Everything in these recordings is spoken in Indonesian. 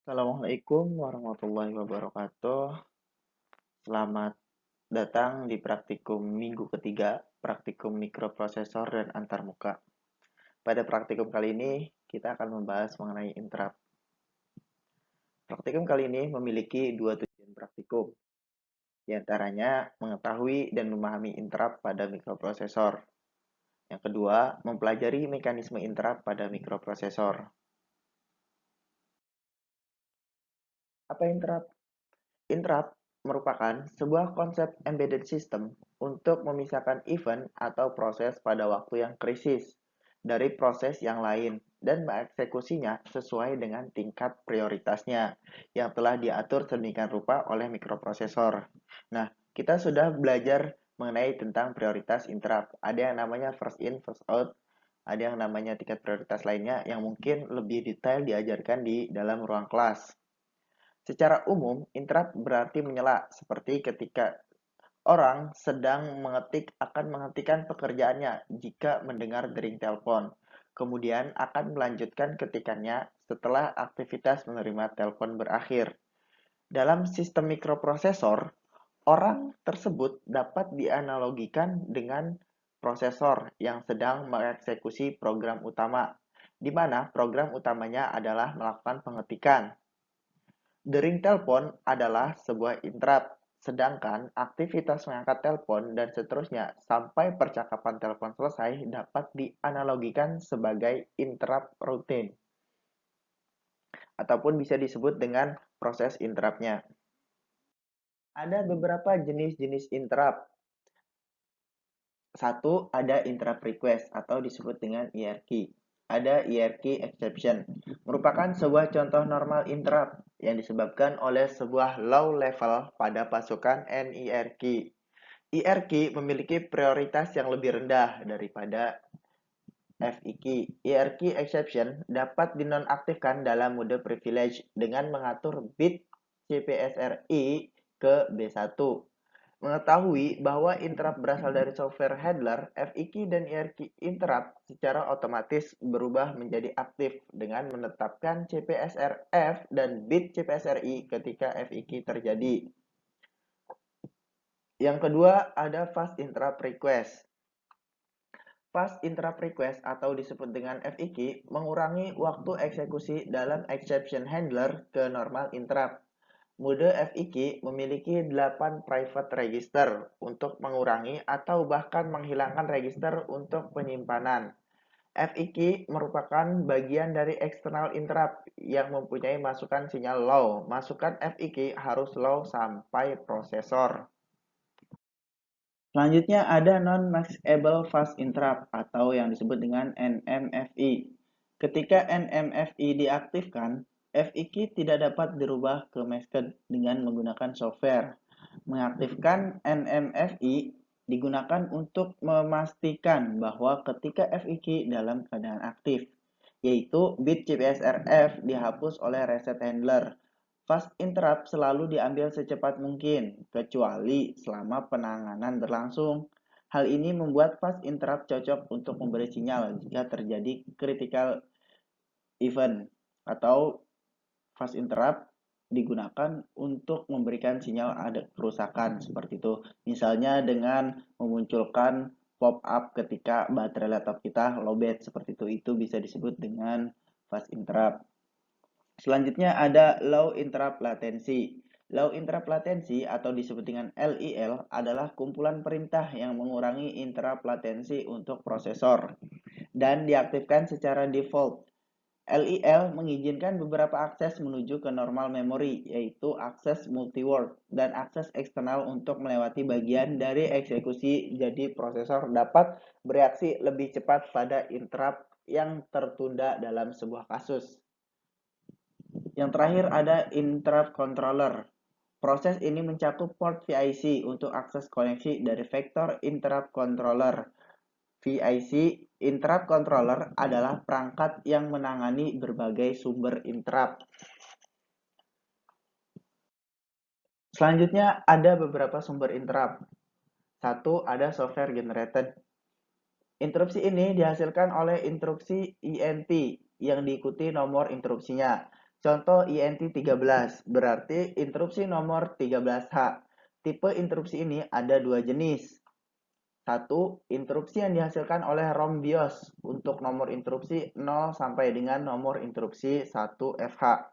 Assalamualaikum warahmatullahi wabarakatuh. Selamat datang di praktikum minggu ketiga, praktikum mikroprosesor dan antarmuka. Pada praktikum kali ini, kita akan membahas mengenai interrupt. Praktikum kali ini memiliki dua tujuan praktikum, di antaranya mengetahui dan memahami interrupt pada mikroprosesor. Yang kedua, mempelajari mekanisme interrupt pada mikroprosesor. Apa interrupt? Interrupt merupakan sebuah konsep embedded system untuk memisahkan event atau proses pada waktu yang krisis dari proses yang lain dan mengeksekusinya sesuai dengan tingkat prioritasnya yang telah diatur sedemikian rupa oleh mikroprosesor. Nah, kita sudah belajar mengenai tentang prioritas interrupt. Ada yang namanya first in, first out, ada yang namanya tingkat prioritas lainnya yang mungkin lebih detail diajarkan di dalam ruang kelas. Secara umum, interrupt berarti menyela, seperti ketika orang sedang akan menghentikan pekerjaannya jika mendengar dering telepon, kemudian akan melanjutkan ketikannya setelah aktivitas menerima telepon berakhir. Dalam sistem mikroprosesor, orang tersebut dapat dianalogikan dengan prosesor yang sedang mengeksekusi program utama, di mana program utamanya adalah melakukan pengetikan. Dering telepon adalah sebuah interrupt, sedangkan aktivitas mengangkat telepon dan seterusnya sampai percakapan telepon selesai dapat dianalogikan sebagai interrupt routine, ataupun bisa disebut dengan proses interrupt-nya. Ada beberapa jenis-jenis interrupt. Satu, ada interrupt request atau disebut dengan IRQ. Ada IRQ exception, merupakan sebuah contoh normal interrupt yang disebabkan oleh sebuah low level pada pasukan NIRQ. IRQ memiliki prioritas yang lebih rendah daripada FIQ. IRQ exception dapat dinonaktifkan dalam mode privilege dengan mengatur bit CPSRI ke B1. Mengetahui bahwa interrupt berasal dari software handler, FIQ dan IRQ interrupt secara otomatis berubah menjadi aktif dengan menetapkan CPSRF dan bit CPSRI ketika FIQ terjadi. Yang kedua, ada fast interrupt request. Fast interrupt request atau disebut dengan FIQ mengurangi waktu eksekusi dalam exception handler ke normal interrupt. Mode FIQ memiliki 8 private register untuk mengurangi atau bahkan menghilangkan register untuk penyimpanan. FIQ merupakan bagian dari external interrupt yang mempunyai masukan sinyal low. Masukan FIQ harus low sampai prosesor. Selanjutnya ada non-maxable fast interrupt atau yang disebut dengan NMFI. Ketika NMFI diaktifkan, FIQ tidak dapat dirubah ke masked dengan menggunakan software. Mengaktifkan NMFI digunakan untuk memastikan bahwa ketika FIQ dalam keadaan aktif, yaitu bit CPSRF dihapus oleh reset handler. Fast interrupt selalu diambil secepat mungkin, kecuali selama penanganan berlangsung. Hal ini membuat fast interrupt cocok untuk memberi sinyal jika terjadi critical event, atau fast interrupt digunakan untuk memberikan sinyal ada kerusakan seperti itu. Misalnya dengan memunculkan pop-up ketika baterai laptop kita lowbat seperti itu bisa disebut dengan fast interrupt. Selanjutnya ada low interrupt latency. Low interrupt latency atau disebut dengan LIL adalah kumpulan perintah yang mengurangi interrupt latency untuk prosesor dan diaktifkan secara default. LIL mengizinkan beberapa akses menuju ke normal memory, yaitu akses multi-word dan akses eksternal untuk melewati bagian dari eksekusi, jadi prosesor dapat bereaksi lebih cepat pada interrupt yang tertunda dalam sebuah kasus. Yang terakhir ada interrupt controller. Proses ini mencakup port VIC untuk akses koneksi dari vektor interrupt controller. VIC interrupt controller adalah perangkat yang menangani berbagai sumber interrupt. Selanjutnya ada beberapa sumber interrupt. Satu, ada software generated. Interupsi ini dihasilkan oleh interupsi INT yang diikuti nomor interupsinya. Contoh INT13 berarti interupsi nomor 13H. Tipe interupsi ini ada dua jenis. Satu, interupsi yang dihasilkan oleh ROM BIOS untuk nomor interupsi 0 sampai dengan nomor interupsi 1FH.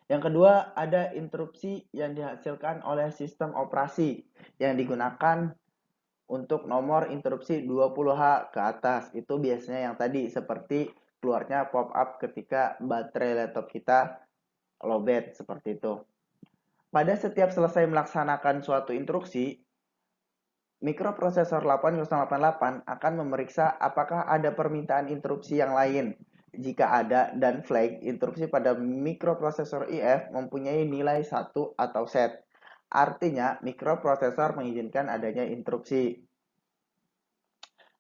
Yang kedua, ada interupsi yang dihasilkan oleh sistem operasi yang digunakan untuk nomor interupsi 20H ke atas. Itu biasanya yang tadi seperti keluarnya pop-up ketika baterai laptop kita lowbat seperti itu. Pada setiap selesai melaksanakan suatu instruksi, mikroprosesor 8088 akan memeriksa apakah ada permintaan interupsi yang lain. Jika ada dan flag, interupsi pada mikroprosesor IF mempunyai nilai 1 atau set. Artinya, mikroprosesor mengizinkan adanya interupsi.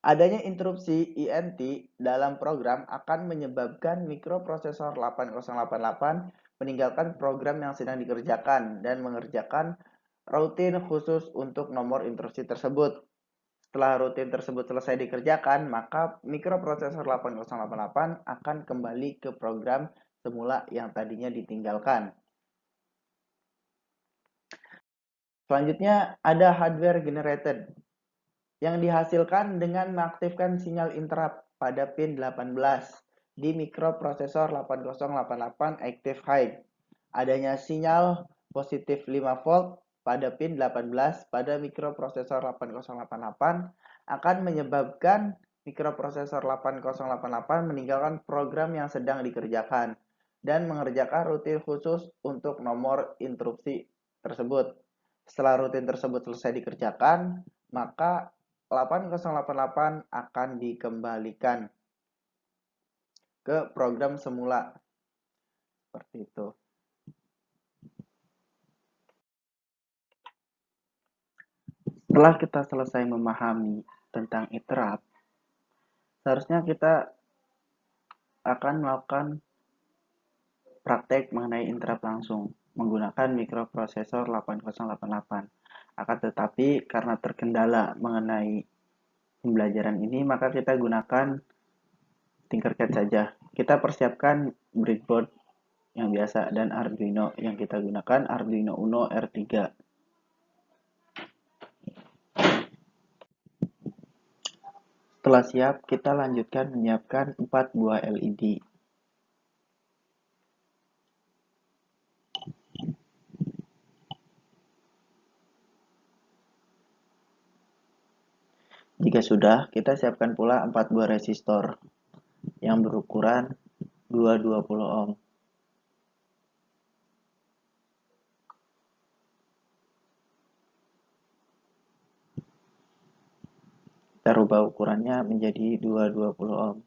Adanya interupsi INT dalam program akan menyebabkan mikroprosesor 8088 meninggalkan program yang sedang dikerjakan dan mengerjakan rutin khusus untuk nomor interupsi tersebut. Setelah rutin tersebut selesai dikerjakan, maka mikroprosesor 8088 akan kembali ke program semula yang tadinya ditinggalkan. Selanjutnya ada hardware generated yang dihasilkan dengan mengaktifkan sinyal interrupt pada pin 18 di mikroprosesor 8088 active high. Adanya sinyal positif 5 volt pada pin 18 pada mikroprosesor 8088 akan menyebabkan mikroprosesor 8088 meninggalkan program yang sedang dikerjakan dan mengerjakan rutin khusus untuk nomor interupsi tersebut. Setelah rutin tersebut selesai dikerjakan, maka 8088 akan dikembalikan ke program semula. Seperti itu. Setelah kita selesai memahami tentang interrupt, seharusnya kita akan melakukan praktek mengenai interrupt langsung menggunakan mikroprosesor 8088. Akan tetapi karena terkendala mengenai pembelajaran ini, maka kita gunakan Tinkercad saja. Kita persiapkan breadboard yang biasa dan Arduino yang kita gunakan Arduino Uno R3. Setelah siap, kita lanjutkan menyiapkan 4 buah LED. Jika sudah, kita siapkan pula 4 buah resistor yang berukuran 220 ohm. Kita rubah ukurannya menjadi 220 ohm.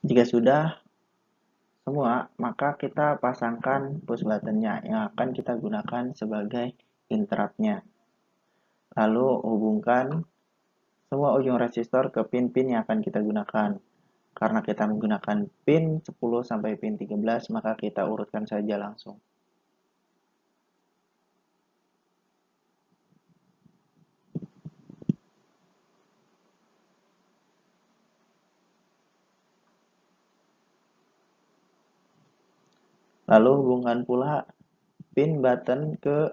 Jika sudah semua, maka kita pasangkan push buttonnya yang akan kita gunakan sebagai interruptnya. Lalu hubungkan semua ujung resistor ke pin-pin yang akan kita gunakan. Karena kita menggunakan pin 10 sampai pin 13, maka kita urutkan saja langsung. Lalu hubungkan pula pin button ke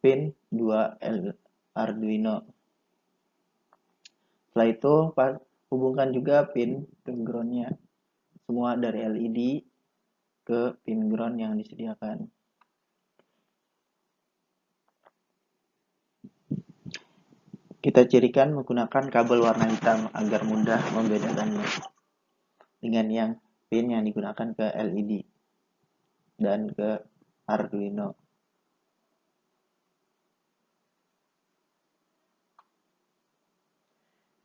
pin 2 Arduino. Setelah itu hubungkan juga pin ke groundnya, semua dari LED ke pin ground yang disediakan. Kita cirikan menggunakan kabel warna hitam agar mudah membedakannya dengan yang pin yang digunakan ke LED dan ke Arduino.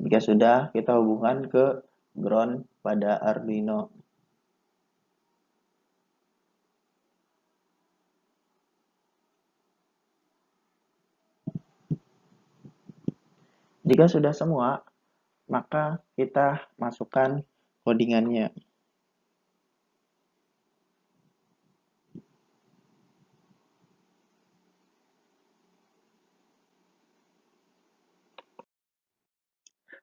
Jika sudah, kita hubungkan ke ground pada Arduino. Jika sudah semua, maka kita masukkan codingannya.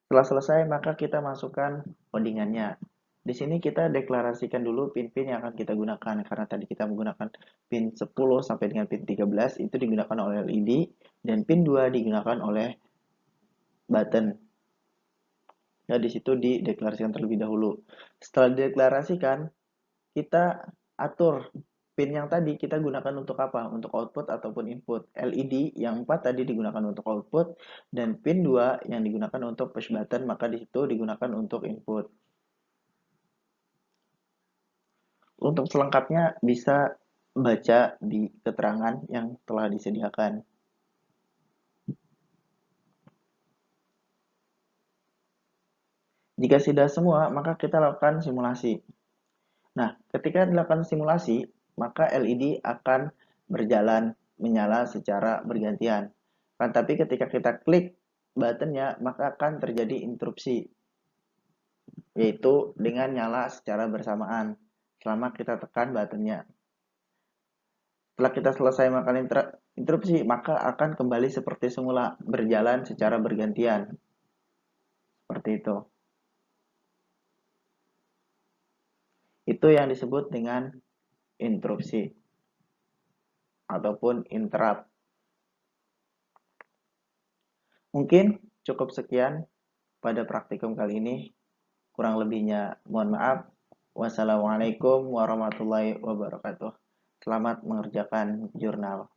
Setelah selesai, maka kita masukkan codingannya. Di sini kita deklarasikan dulu pin-pin yang akan kita gunakan. Karena tadi kita menggunakan pin 10 sampai dengan pin 13 itu digunakan oleh LED dan pin 2 digunakan oleh button. Ya, di situ dideklarasikan terlebih dahulu. Setelah dideklarasikan, kita atur pin yang tadi kita gunakan untuk apa? Untuk output ataupun input. LED yang 4 tadi digunakan untuk output dan pin 2 yang digunakan untuk push button, maka di situ digunakan untuk input. Untuk selengkapnya bisa baca di keterangan yang telah disediakan. Jika sudah semua, maka kita lakukan simulasi. Nah, ketika dilakukan simulasi, maka LED akan berjalan menyala secara bergantian. Kan, tapi ketika kita klik buttonnya, maka akan terjadi interupsi, yaitu dengan nyala secara bersamaan selama kita tekan buttonnya. Setelah kita selesai makan interupsi, maka akan kembali seperti semula, berjalan secara bergantian. Seperti itu. Itu yang disebut dengan interupsi ataupun interrupt. Mungkin cukup sekian pada praktikum kali ini. Kurang lebihnya mohon maaf. Wassalamualaikum warahmatullahi wabarakatuh. Selamat mengerjakan jurnal.